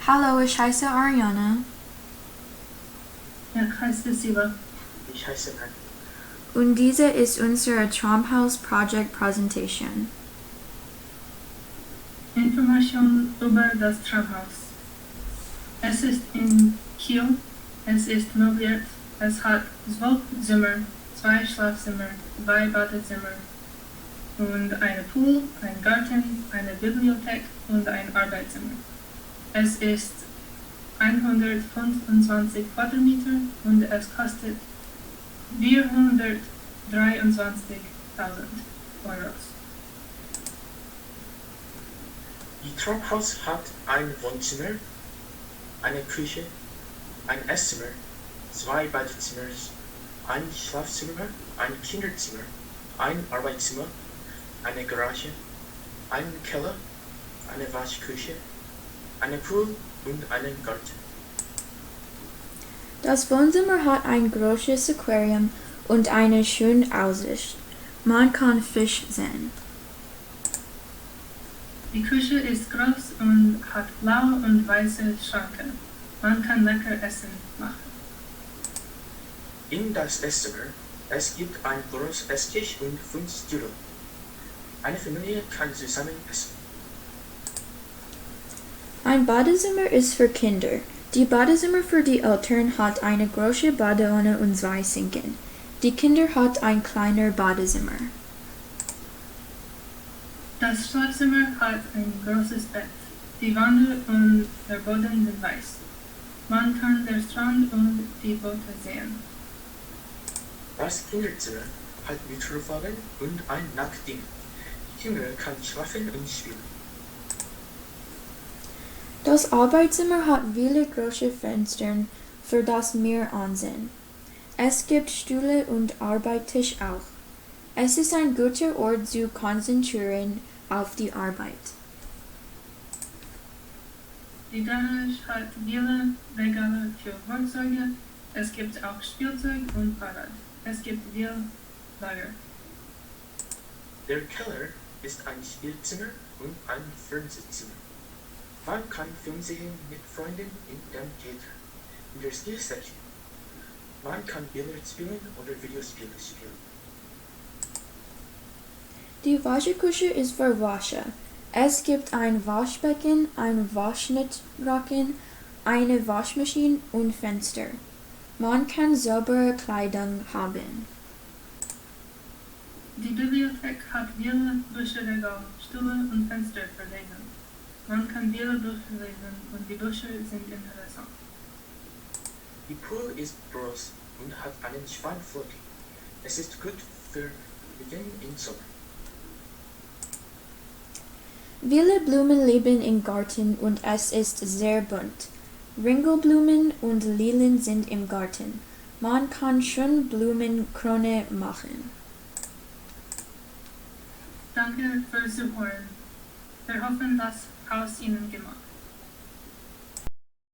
Hallo, ich heiße Ariana. Ja, heiße Siva. Ich heiße Mann. Und diese ist unsere Traumhaus Projekt Präsentation. Information über das Traumhaus. Es ist in Kiel, es ist möbliert, es hat 12 Zimmer, 2 Schlafzimmer, 2 Badezimmer und einen Pool, einen Garten, eine Bibliothek und ein Arbeitszimmer. Es ist 125 Quadratmeter und es kostet 423.000 Euros. Die Traumhaus hat ein Wohnzimmer, eine Küche, ein Esszimmer, 2 Badezimmer, ein Schlafzimmer, ein Kinderzimmer, ein Arbeitszimmer, eine Garage, einen Keller, eine Waschküche, einen Pool und einen Garten. Das Wohnzimmer hat ein großes Aquarium und eine schöne Aussicht. Man kann Fisch sehen. Die Küche ist groß und hat blaue und weiße Schranken. Man kann lecker Essen machen. In das Esszimmer, es gibt einen großen Esstisch und 5 Stühle. Eine Familie kann zusammen essen. Ein Badezimmer ist für Kinder. Die Badezimmer für die Eltern hat eine große Badewanne und 2 Sinken. Die Kinder hat ein kleiner Badezimmer. Das Schlafzimmer hat ein großes Bett. Die Wände und der Boden sind weiß. Man kann den Strand und die Boote sehen. Das Kinderzimmer hat Mikrowellen und ein Nachtding. Die Kinder können schlafen und spielen. Das Arbeitszimmer hat viele große Fenster für das Meer ansehen. Es gibt Stühle und Arbeitstisch auch. Es ist ein guter Ort zu konzentrieren auf die Arbeit. Die Garage hat viele Regale für Werkzeuge. Es gibt auch Spielzeug und Fahrrad. Es gibt viel Lager. Der Keller ist ein Spielzimmer und ein Fernsehzimmer. Man kann Film sehen mit Freunden in dem Theater. In der Spielsection. Man kann Billard spielen oder Videospiele spielen. Die Waschküche ist für Wasche. Es gibt ein Waschbecken, ein Waschnitracken, eine Waschmaschine und Fenster. Man kann saubere Kleidung haben. Die Bibliothek hat viele Bücherregale, Stühle und Fenster für Lesen. Man kann viele Bücher lesen und die Bücher sind interessant. Die Pool ist groß und hat einen Schwammflotte. Es ist gut für Beginn im Sommer. Viele Blumen leben im Garten und es ist sehr bunt. Ringelblumen und Lilien sind im Garten. Man kann schon Blumenkrone machen. Danke fürs Zuhören. Wir hoffen, das Haus Ihnen gemacht.